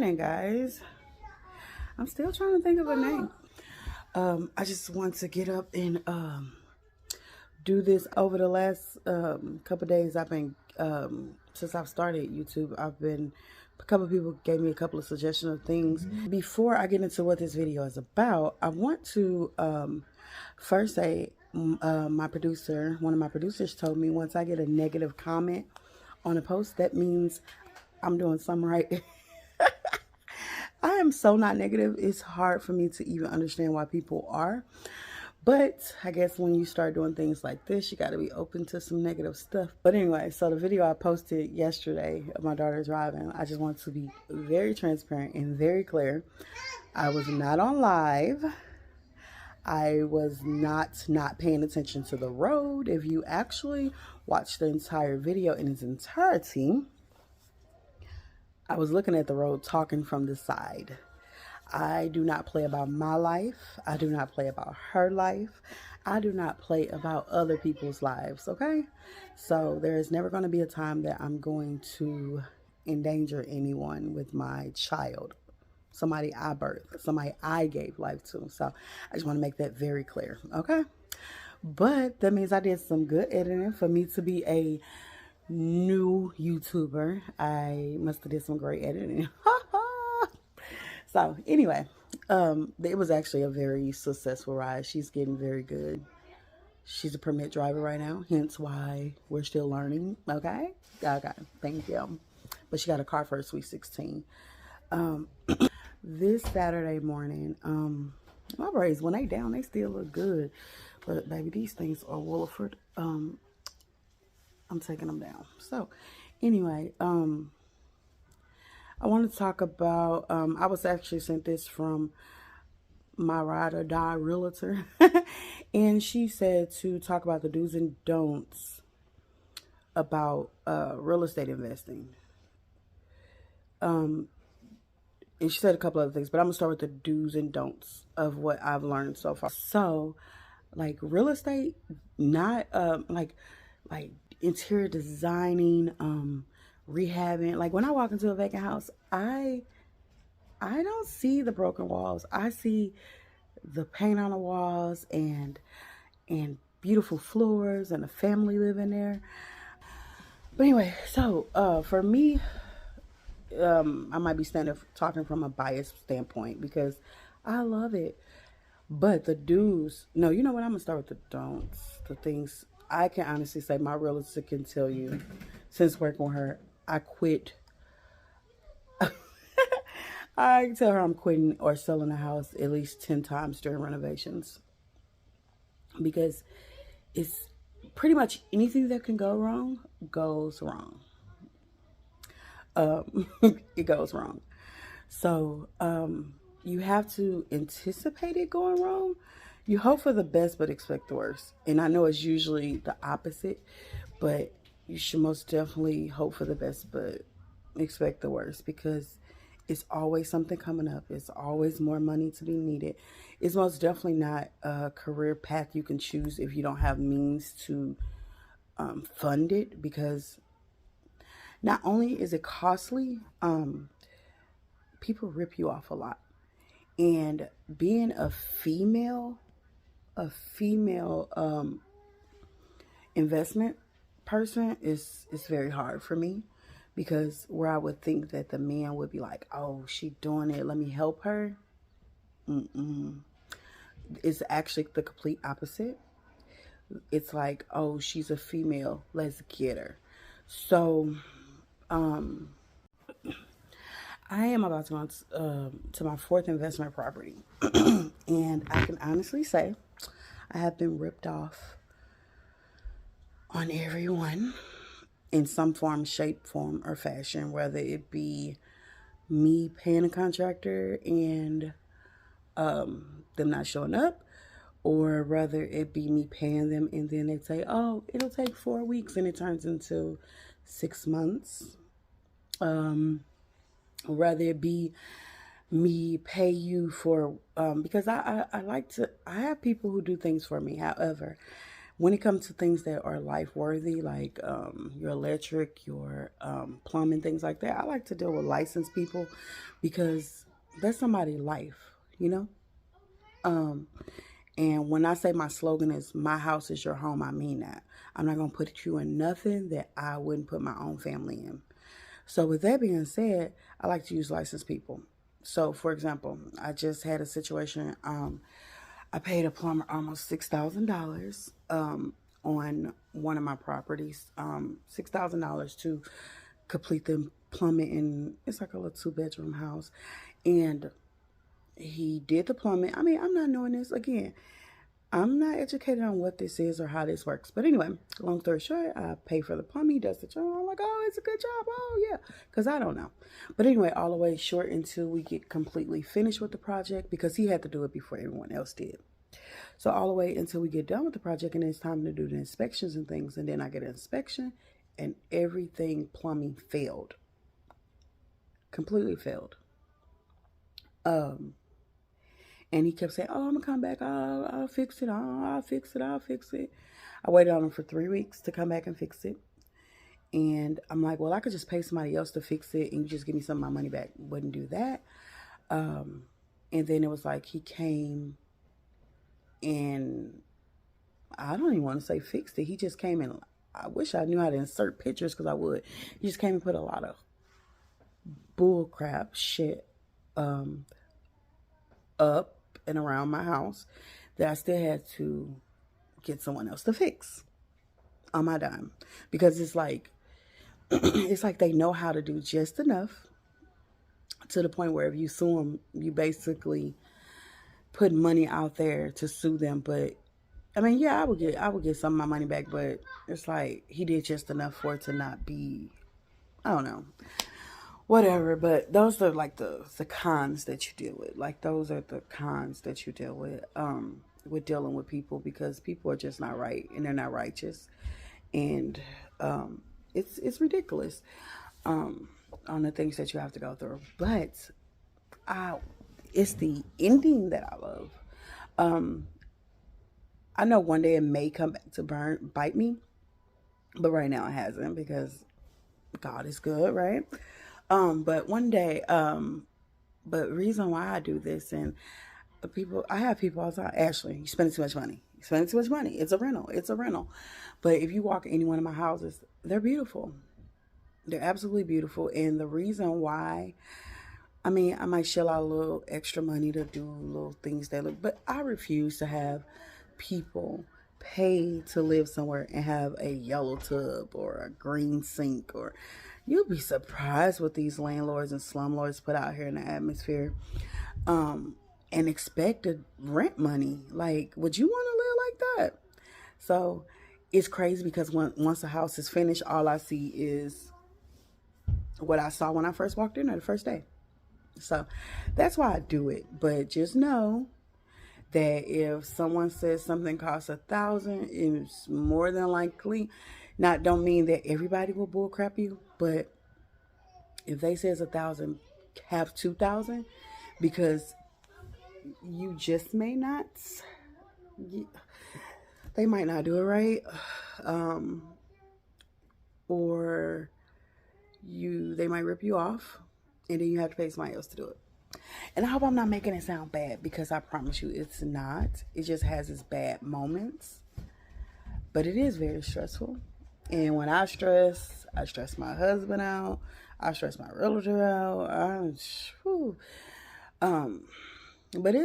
morning, guys. I'm still trying to think of a name. I just want to get up and do this. Over the last couple days. I've been since I've started YouTube. A couple of people gave me a couple of suggestions of things. Before I get into what this video is about, I want to first say one of my producers told me once I get a negative comment on a post, that means I'm doing something right. I am so not negative. It's hard for me to even understand why people are. But I guess when you start doing things like this, you got to be open to some negative stuff. But anyway, so the video I posted yesterday of my daughter driving, I just want to be very transparent and very clear. I was not on live. I was not paying attention to the road. If you actually watch the entire video in its entirety, I was looking at the road, talking from the side. I do not play about my life. I do not play about her life. I do not play about other people's lives, okay? So there is never going to be a time that I'm going to endanger anyone with my child. Somebody I birthed, somebody I gave life to. So I just want to make that very clear, okay? But that means I did some good editing. For me to be a new YouTuber, I must have did some great editing. So anyway, it was actually a very successful ride. She's getting very good. She's a permit driver right now, hence why we're still learning. Okay, thank you. But she got a car for her Sweet 16. This Saturday morning, my braids, when they down, they still look good. But baby, these things are Woolford. I'm taking them down. So anyway, I want to talk about, I was actually sent this from my ride or die realtor. And she said to talk about the do's and don'ts about real estate investing. And she said a couple other things, but I'm going to start with the do's and don'ts of what I've learned so far. So, like real estate, not like interior designing, rehabbing. Like when I walk into a vacant house, I don't see the broken walls. I see the paint on the walls and beautiful floors and a family living there. But anyway, so for me, I might be talking from a biased standpoint because I love it. But the do's, no, you know what? I'm gonna start with the don'ts, the things I can honestly say my realtor can tell you. Since working with her, I quit. I tell her I'm quitting or selling a house at least 10 times during renovations. Because it's pretty much anything that can go wrong goes wrong. It goes wrong. So you have to anticipate it going wrong. You hope for the best but expect the worst. And I know it's usually the opposite, but you should most definitely hope for the best but expect the worst, because it's always something coming up. It's always more money to be needed. It's most definitely not a career path you can choose if you don't have means to fund it, because not only is it costly, people rip you off a lot. And being a female investment person is very hard for me, because where I would think that the man would be like, oh, she doing it, let me help her. It's actually the complete opposite. It's like, oh, she's a female, let's get her. So I am about to go to my fourth investment property. And I can honestly say I have been ripped off on everyone in some form, shape, form, or fashion, whether it be me paying a contractor and them not showing up, or whether it be me paying them and then they say, oh, it'll take 4 weeks and it turns into 6 months. Rather it be me pay you for, because I like to, I have people who do things for me. However, when it comes to things that are life worthy, like your electric, your plumbing, things like that, I like to deal with licensed people because that's somebody's life, you know? Um, and when I say my slogan is "My house is your home," I mean that. I'm not gonna put you in nothing that I wouldn't put my own family in. So with that being said, I like to use licensed people. So for example, I just had a situation. I paid a plumber almost $6,000 on one of my properties. $6,000 to complete the plumbing, and it's like a little 2 bedroom house. And he did the plumbing. I mean, I'm not knowing this again. I'm not educated on what this is or how this works. But anyway, long story short, I pay for the plumbing, he does the job. I'm like, oh, it's a good job. Oh, yeah. Because I don't know. But anyway, all the way short until we get completely finished with the project because he had to do it before everyone else did. So all the way until we get done with the project and it's time to do the inspections and things. And then I get an inspection and everything plumbing failed. Completely failed. Um, And he kept saying, oh, I'm going to come back. I'll fix it. I'll fix it. I'll fix it. I waited on him for 3 weeks to come back and fix it. And I'm like, well, I could just pay somebody else to fix it and you just give me some of my money back. Wouldn't do that. And then it was like he came and I don't even want to say fixed it. He just came and I wish I knew how to insert pictures because I would. He just came and put a lot of bull crap shit up and around my house that I still had to get someone else to fix on my dime because it's like it's like they know how to do just enough to the point where if you sue them, you basically put money out there to sue them. But I mean, yeah, I would get some of my money back, but it's like he did just enough for it to not be, I don't know, whatever. But those are like the cons that you deal with. Like those are the cons that you deal with dealing with people because people are just not right and they're not righteous, and it's ridiculous on the things that you have to go through. But I it's the ending that I love. Um, I know one day it may come back to bite me, but right now it hasn't because God is good, right? But one day, but reason why I do this and I have people all the time. Ashley, you spending too much money. You spending too much money. It's a rental. It's a rental. But if you walk in any one of my houses, they're beautiful. They're absolutely beautiful. And the reason why, I mean, I might shell out a little extra money to do little things that look, but I refuse to have people pay to live somewhere and have a yellow tub or a green sink or you'll be surprised what these landlords and slumlords put out here in the atmosphere. Um, and expect to rent money. Like, would you want to live like that? So it's crazy because once the house is finished, all I see is what I saw when I first walked in there the first day. So that's why I do it. But just know that if someone says something costs 1,000, it's more than likely. Not don't mean that everybody will bullcrap you, but if they says 1,000, have 2,000 because you just may not. They might not do it right, um, or they might rip you off, and then you have to pay somebody else to do it. And I hope I'm not making it sound bad because I promise you it's not. It just has its bad moments. But it is very stressful. And when I stress my husband out. I stress my realtor out. Um, but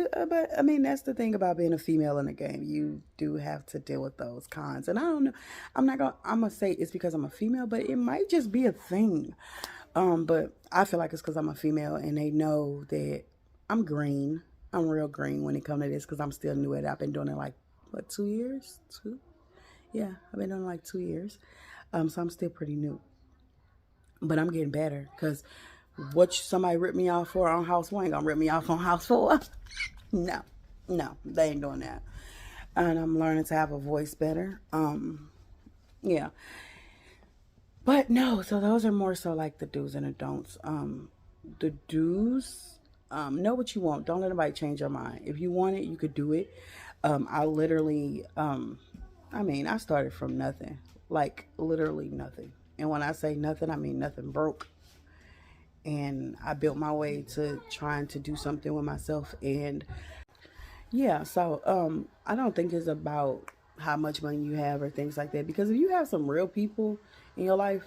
I mean, that's the thing about being a female in the game. You do have to deal with those cons. And I don't know. I'm gonna say it's because I'm a female, but it might just be a thing. But I feel like it's because I'm a female and they know that I'm green. I'm real green when it comes to this because I'm still new at it. I've been doing it like, what, 2 years? Two? Yeah, I've been doing it like 2 years. So I'm still pretty new. But I'm getting better because what somebody ripped me off for on house one ain't gonna rip me off on house four. No, they ain't doing that. And I'm learning to have a voice better. Yeah. But no, so those are more so like the do's and the don'ts. The do's, know what you want. Don't let anybody change your mind. If you want it, you could do it. I literally, I mean, I started from nothing, like literally nothing. And when I say nothing, I mean nothing broke. And I built my way to trying to do something with myself. And yeah, so I don't think it's about how much money you have or things like that. Because if you have some real people in your life,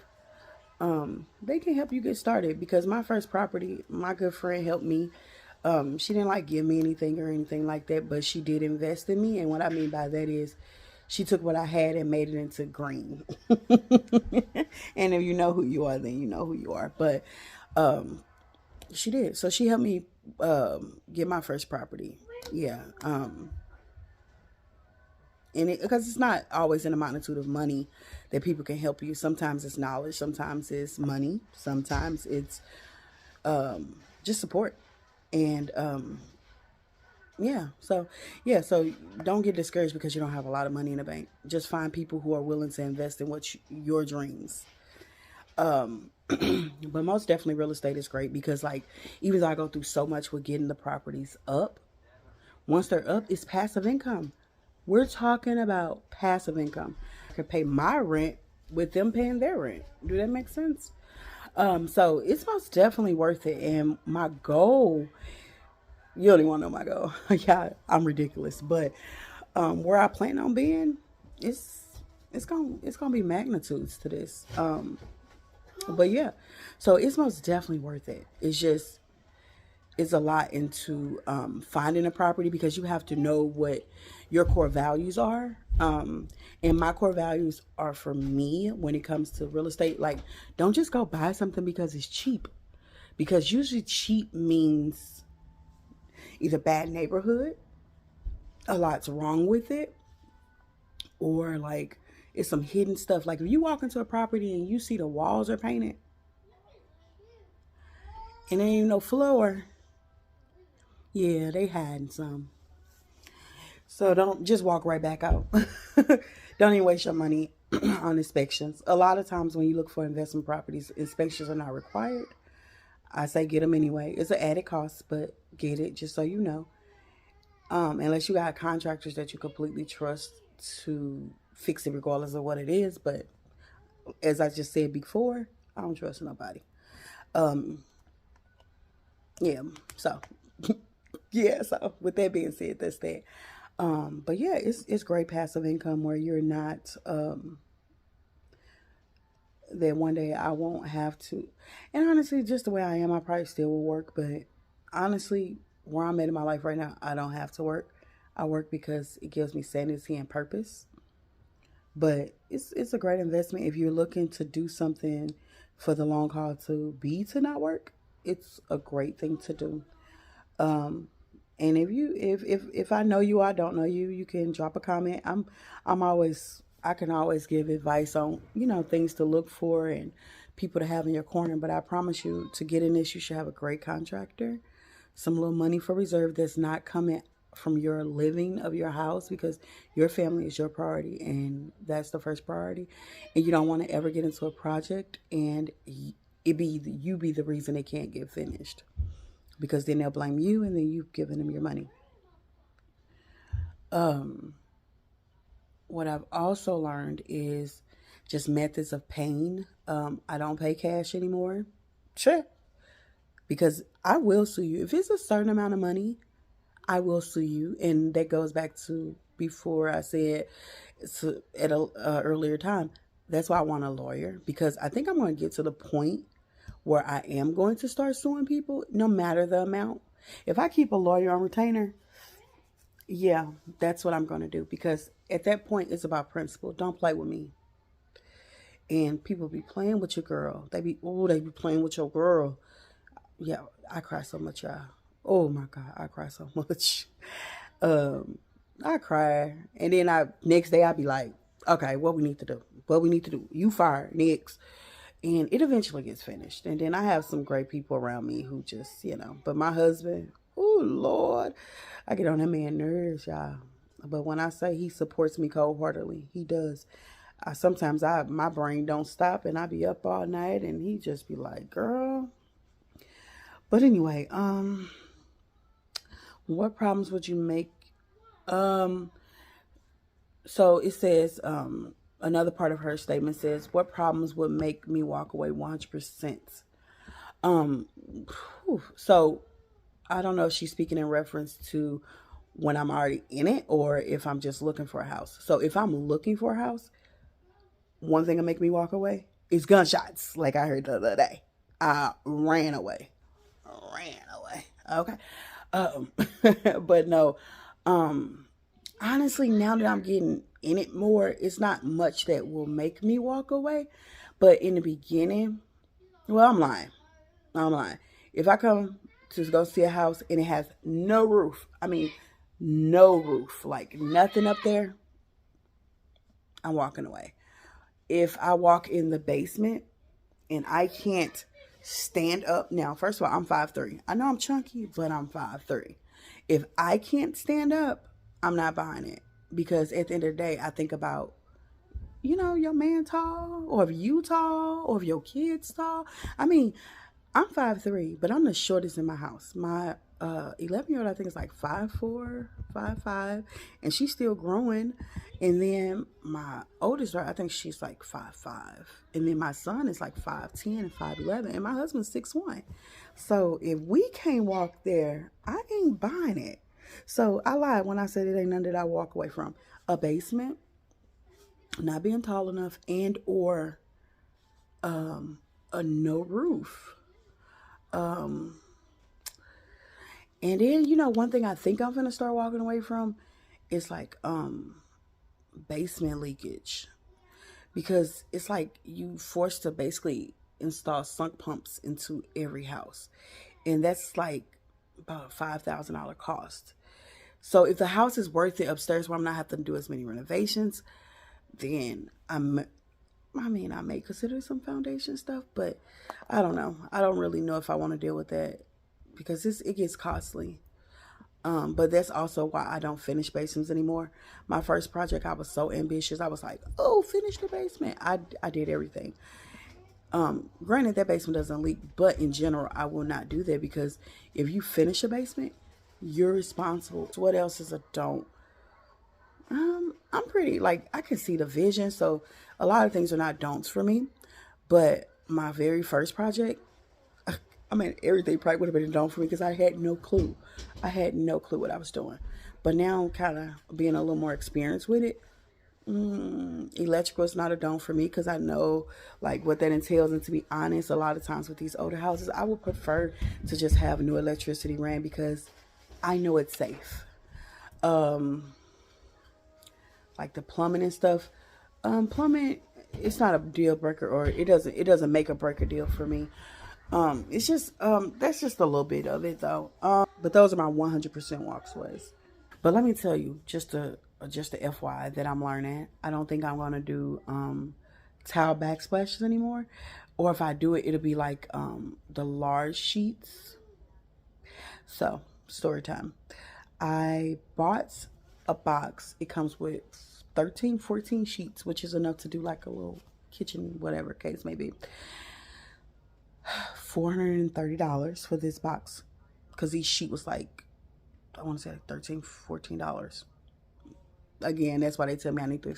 they can help you get started. Because my first property, my good friend helped me. She didn't like give me anything or anything like that, but she did invest in me. And what I mean by that is she took what I had and made it into green. And if you know who you are, then you know who you are. But she did. So she helped me get my first property. Yeah. And because it's not always in the magnitude of money that people can help you. Sometimes it's knowledge, sometimes it's money, sometimes it's just support. And so don't get discouraged because you don't have a lot of money in the bank. Just find people who are willing to invest in your dreams. But most definitely real estate is great because like even though I go through so much with getting the properties up, once they're up, it's passive income. We're talking about passive income. I could pay my rent with them paying their rent. Do that make sense? So it's most definitely worth it. And my goal, you don't even want to know my goal. Yeah, I'm ridiculous. But where I plan on being, it's it's gonna be magnitudes to this. But yeah, so it's most definitely worth it. It's a lot into finding a property because you have to know what your core values are. And my core values are for me when it comes to real estate. Like, don't just go buy something because it's cheap. Because usually cheap means either bad neighborhood, a lot's wrong with it, or like it's some hidden stuff. Like if you walk into a property and you see the walls are painted and there ain't no floor, yeah, they hiding some. So don't just walk right back out. Don't even waste your money on inspections. A lot of times when you look for investment properties, inspections are not required. I say get them anyway. It's an added cost, but get it just so you know. Unless you got contractors that you completely trust to fix it regardless of what it is. But as I just said before, I don't trust nobody. Yeah. So yeah. So with that being said, that's that. But yeah, it's great passive income where you're not that one day I won't have to. And honestly, just the way I am, I probably still will work. But honestly, where I'm at in my life right now, I don't have to work. I work because it gives me sanity and purpose. But it's a great investment if you're looking to do something for the long haul to not work. It's a great thing to do. And if I know you, I don't know you, you can drop a comment. I can always give advice on things to look for and people to have in your corner. But I promise you, to get in this, you should have a great contractor, some little money for reserve that's not coming from your living of your house because your family is your priority and that's the first priority. And you don't want to ever get into a project and you be the reason it can't get finished because then they'll blame you and then you've given them your money. What I've also learned is just methods of paying. I don't pay cash anymore. Sure. Because I will sue you. If it's a certain amount of money, I will sue you. And that goes back to before I said at a earlier time. That's why I want a lawyer because I think I'm going to get to the point where I am going to start suing people no matter the amount. If I keep a lawyer on retainer, yeah, that's what I'm going to do because at that point it's about principle. Don't play with me. And people be playing with your girl. They be playing with your girl. Yeah, I cry so much, y'all. Oh my God, I cry so much. Um, I cry, and then I next day I be like, okay, what we need to do? What we need to do? You fired next, and it eventually gets finished. And then I have some great people around me who just But my husband, oh Lord, I get on that man nerves, y'all. But when I say he supports me cold heartedly, he does. Sometimes my brain don't stop, and I be up all night, and he just be like, girl. But anyway, what problems would you make? Um, So it says, another part of her statement says, what problems would make me walk away 100%? Um, so I don't know if she's speaking in reference to when I'm already in it or if I'm just looking for a house. So if I'm looking for a house, one thing that make me walk away is gunshots, like I heard the other day. I ran away. Ran away. Okay. Um, but no, um, honestly, now that I'm getting in it more, it's not much that will make me walk away. But in the beginning, well, I'm lying. I'm lying. If I come to go see a house and it has no roof, I mean, no roof, like nothing up there, I'm walking away. If I walk in the basement and I can't stand up, now, first of all, I'm 5'3". I know I'm chunky, but I'm 5'3". If I can't stand up, I'm not buying it. Because at the end of the day, I think about, your man tall, or if you tall, or if your kids tall. I mean, I'm 5'3", but I'm the shortest in my house. My 11-year-old, I think, is like 5'4", 5'5", and she's still growing. And then my oldest daughter, I think she's like 5'5", and then my son is like 5'10" and 5'11", and my husband's 6'1". So if we can't walk there, I ain't buying it. So I lied when I said it ain't none that I walk away from. A basement, not being tall enough, and or a no roof. Um, and then, one thing I think I'm gonna start walking away from is like basement leakage. Because it's like you forced to basically install sunk pumps into every house. And that's like about a $5,000 cost. So if the house is worth it upstairs where I'm not having to do as many renovations, then I may consider some foundation stuff, but I don't know. I don't really know if I want to deal with that because it gets costly. But that's also why I don't finish basements anymore. My first project, I was so ambitious. I was like, oh, finish the basement. I did everything. Granted, that basement doesn't leak, but in general, I will not do that because if you finish a basement, you're responsible. So what else is a don't? I'm pretty, like, I can see the vision. So a lot of things are not don'ts for me. But my very first project, I mean, everything probably would have been a don't for me because I had no clue. I had no clue what I was doing. But now I'm kind of being a little more experienced with it. Electrical is not a don't for me because I know like what that entails. And to be honest, a lot of times with these older houses, I would prefer to just have new electricity ran because I know it's safe. Um, like the plumbing and stuff. Plumbing, it's not a deal breaker, or it doesn't make a breaker deal for me. It's just that's just a little bit of it though. But those are my 100% walkways. But let me tell you, just a FYI that I'm learning. I don't think I'm gonna do tile backsplashes anymore, or if I do it, it'll be like the large sheets. So story time. I bought a box. It comes with 13, 14 sheets, which is enough to do like a little kitchen, whatever case may be. $430 for this box because each sheet was like, I want to say like $13, $14. Again, that's why they tell me I need to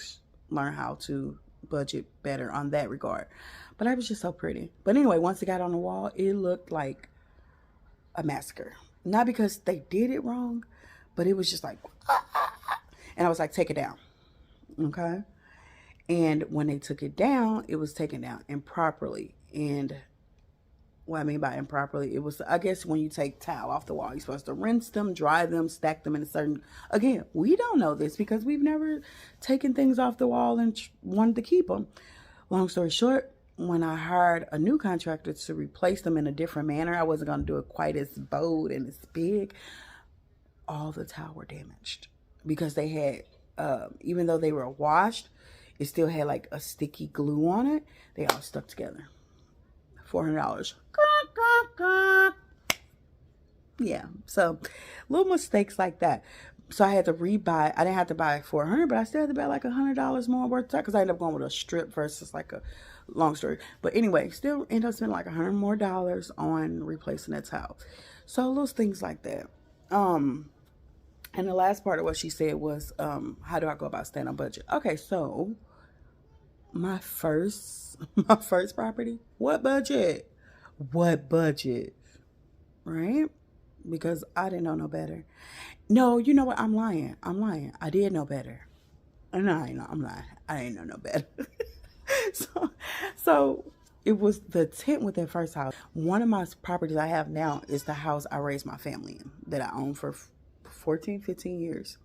learn how to budget better on that regard. But I was just so pretty. But anyway, once it got on the wall, it looked like a massacre. Not because they did it wrong, but it was just like, and I was like, take it down. Okay. And when they took it down, it was taken down improperly. And what I mean by improperly, it was, I guess, when you take towel off the wall, you're supposed to rinse them, dry them, stack them in a certain, again, we don't know this because we've never taken things off the wall and wanted to keep them. Long story short, when I hired a new contractor to replace them in a different manner, I wasn't going to do it quite as bold and as big. All the towel were damaged because they had, even though they were washed, it still had like a sticky glue on it. They all stuck together. $400. Yeah, so little mistakes like that. So I had to rebuy. I didn't have to buy $400, but I still had to buy like $100 more worth of that because I ended up going with a strip versus like a long story. But anyway, still ended up spending like $100 more on replacing that towel. So little things like that. And the last part of what she said was, how do I go about staying on budget? Okay, so my first my first property, what budget? What budget? Right? Because I didn't know no better. No, you know what? I'm lying. I'm lying. I did know better. No, I'm lying. I ain't know no better. so, so it was the tent with that first house. One of my properties I have now is the house I raised my family in that I owned for 14, 15 years.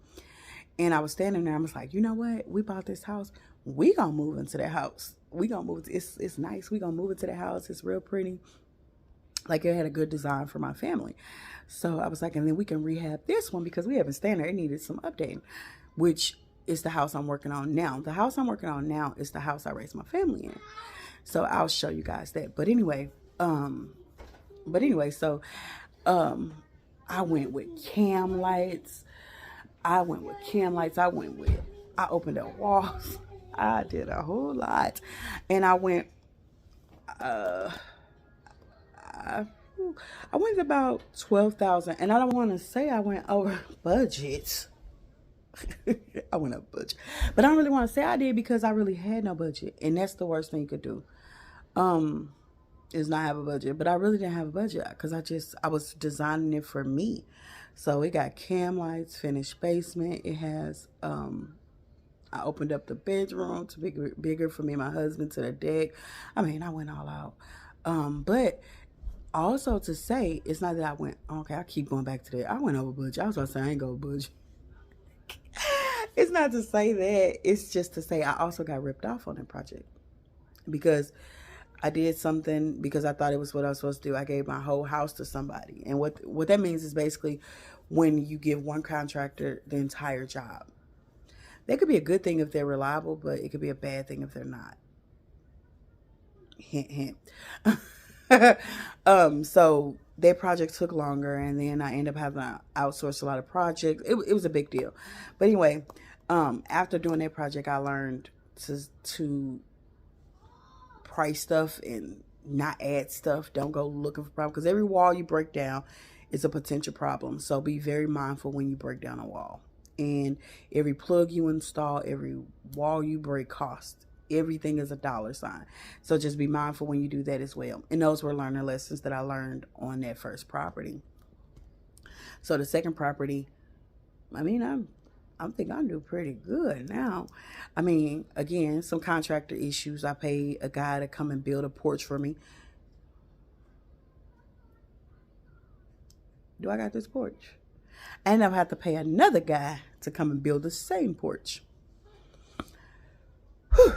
And I was standing there. I was like, you know what? We bought this house. We gonna move into that house. We gonna move. It's nice. We gonna move into the house. It's real pretty. Like it had a good design for my family. So I was like, and then we can rehab this one because we haven't stayed there. It needed some updating, which is the house I'm working on now. The house I'm working on now is the house I raised my family in. So I'll show you guys that. But anyway, so I went with cam lights. I opened up walls. I did a whole lot. And I went, I went about 12,000, and I don't want to say I went over budget. I went up budget, but I don't really want to say I did because I really had no budget, and that's the worst thing you could do. Is not have a budget, but I really didn't have a budget because I was designing it for me. So it got cam lights, finished basement. It has I opened up the bedroom to bigger for me and my husband, to the deck. I mean, I went all out. But also to say, it's not that I went, okay, I keep going back to that. I went over budget. I was about to say I ain't go budget. It's not to say that. It's just to say I also got ripped off on that project because I did something because I thought it was what I was supposed to do. I gave my whole house to somebody. And what that means is basically when you give one contractor the entire job. That could be a good thing if they're reliable, but it could be a bad thing if they're not. Hint, hint. So that project took longer, and then I ended up having to outsource a lot of projects. It was a big deal. But anyway, after doing that project, I learned to price stuff and not add stuff. Don't go looking for problems, because every wall you break down is a potential problem. So be very mindful when you break down a wall. And every plug you install, every wall you break costs. Everything is a dollar sign. So just be mindful when you do that as well. And those were learning lessons that I learned on that first property. So the second property, I mean, I think I do pretty good now. I mean, again, some contractor issues. I paid a guy to come and build a porch for me. Do I got this porch? And I'll have to pay another guy to come and build the same porch. Whew.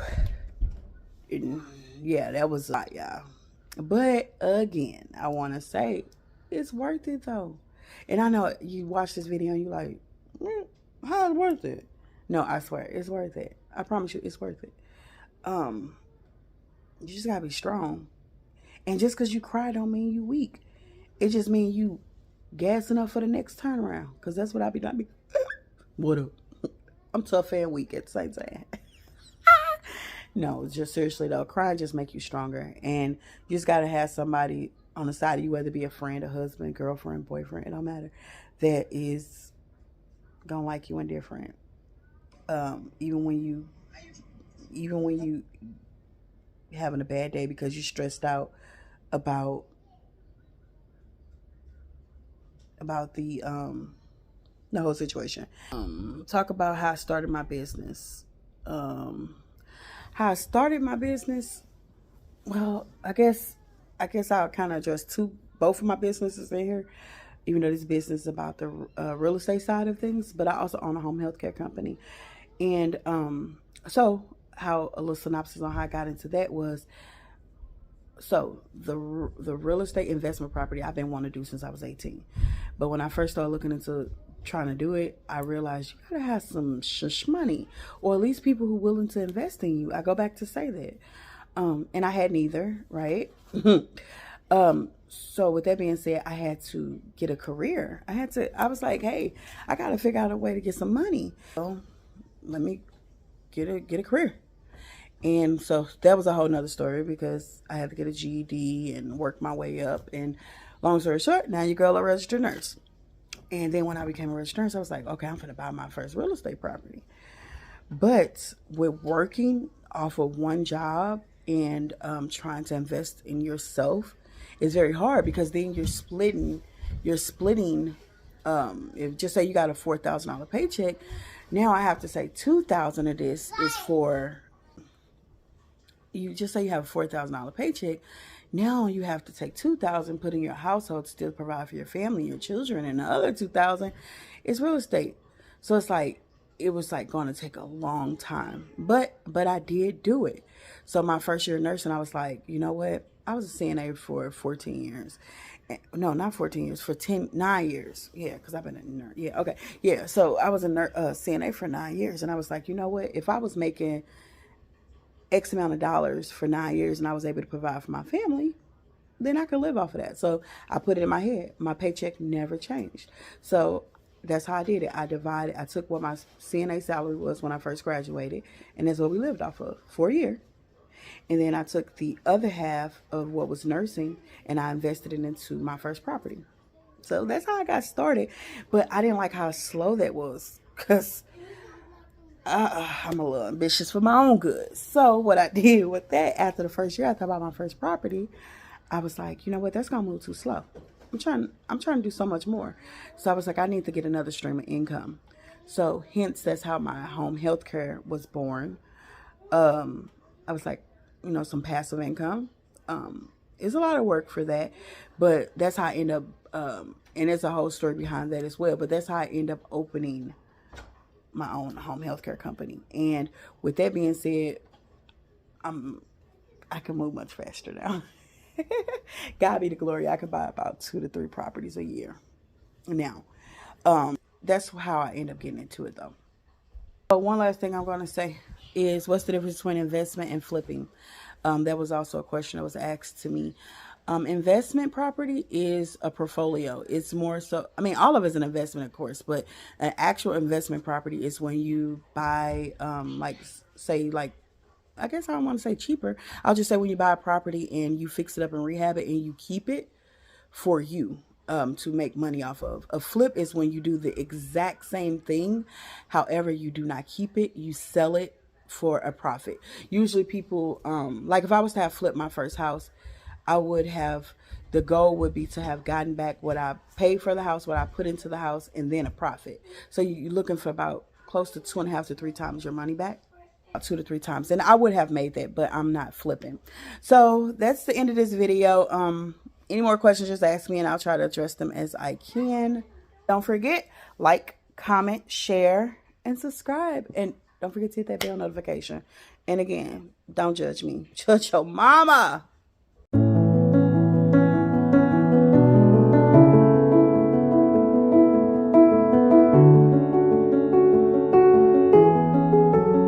Yeah, that was a lot, y'all. But again, I want to say it's worth it though. And I know you watch this video and you're like, how is it worth it? No, I swear it's worth it. I promise you it's worth it. You just gotta be strong. And just because you cry don't mean you weak. It just means you gassing up for the next turnaround. Because that's what I be doing. What up? I'm tough and weak at the same time. No, just seriously though, crying just make you stronger. And you just gotta have somebody on the side of you, whether it be a friend, a husband, girlfriend, boyfriend, it don't matter, that is gonna like you and different. Even when you having a bad day because you're stressed out about the whole situation. Talk about how I started my business. How I started my business. Well, I guess I'll kind of address both of my businesses in here, even though this business is about the real estate side of things. But I also own a home health care company, and so how a little synopsis on how I got into that was. So the real estate investment property I've been wanting to do since I was 18, but when I first started looking into trying to do it, I realized you gotta have some shush money, or at least people who are willing to invest in you. I go back to say that, and I had neither, right? So with that being said, I had to get a career. I was like, hey, I gotta figure out a way to get some money. So let me get a career. And so that was a whole nother story because I had to get a GED and work my way up. And long story short, now your girl a registered nurse. And then when I became a registered nurse, I was like, okay, I'm going to buy my first real estate property. But with working off of one job and trying to invest in yourself is very hard, because then you're splitting. If just say you got a $4,000 paycheck, now I have to say $2,000 of this is for you. Just say you have a $4,000 paycheck. Now you have to take $2,000, put in your household to still provide for your family, your children, and the other $2,000 is real estate. So it's like, it was like going to take a long time, but I did do it. So my first year of nursing, I was like, you know what? I was a CNA for 14 years. No, not 14 years, for 9 years. Yeah, because I've been a nurse. Yeah, okay. Yeah, so I was a CNA for 9 years. And I was like, you know what? If I was making X amount of dollars for 9 years and I was able to provide for my family, then I could live off of that. So I put it in my head. My paycheck never changed. So that's how I did it. I took what my CNA salary was when I first graduated, and that's what we lived off of for a year. And then I took the other half of what was nursing and I invested it into my first property. So that's how I got started. But I didn't like how slow that was, because I'm a little ambitious for my own good. So what I did with that, after the first year I thought about my first property, I was like, you know what, that's gonna move too slow. I'm trying to do so much more. So I was like, I need to get another stream of income. So hence, that's how my home health care was born. I was like, you know, some passive income. It's a lot of work for that, but that's how I end up, and there's a whole story behind that as well, but that's how I end up opening my own home health care company. And with that being said, I can move much faster now. God be the glory. I could buy about 2 to 3 properties a year now. That's how I end up getting into it, though. So one last thing I'm going to say is, what's the difference between investment and flipping? That was also a question that was asked to me. Investment property is a portfolio. It's more so, I mean, all of it's an investment, of course, but an actual investment property is when you buy, I guess I don't want to say cheaper. I'll just say when you buy a property and you fix it up and rehab it and you keep it for you to make money off of. A flip is when you do the exact same thing. However, you do not keep it. You sell it for a profit. Usually people, like if I was to have flipped my first house, the goal would be to have gotten back what I paid for the house, what I put into the house, and then a profit. So you're looking for about close to 2.5 to 3 times your money back. 2 to 3 times, and I would have made that, but I'm not flipping. So that's the end of this video. Any more questions, just ask me and I'll try to address them as I can. Don't forget, like, comment, share, and subscribe, and don't forget to hit that bell notification. And again, don't judge me, judge your mama.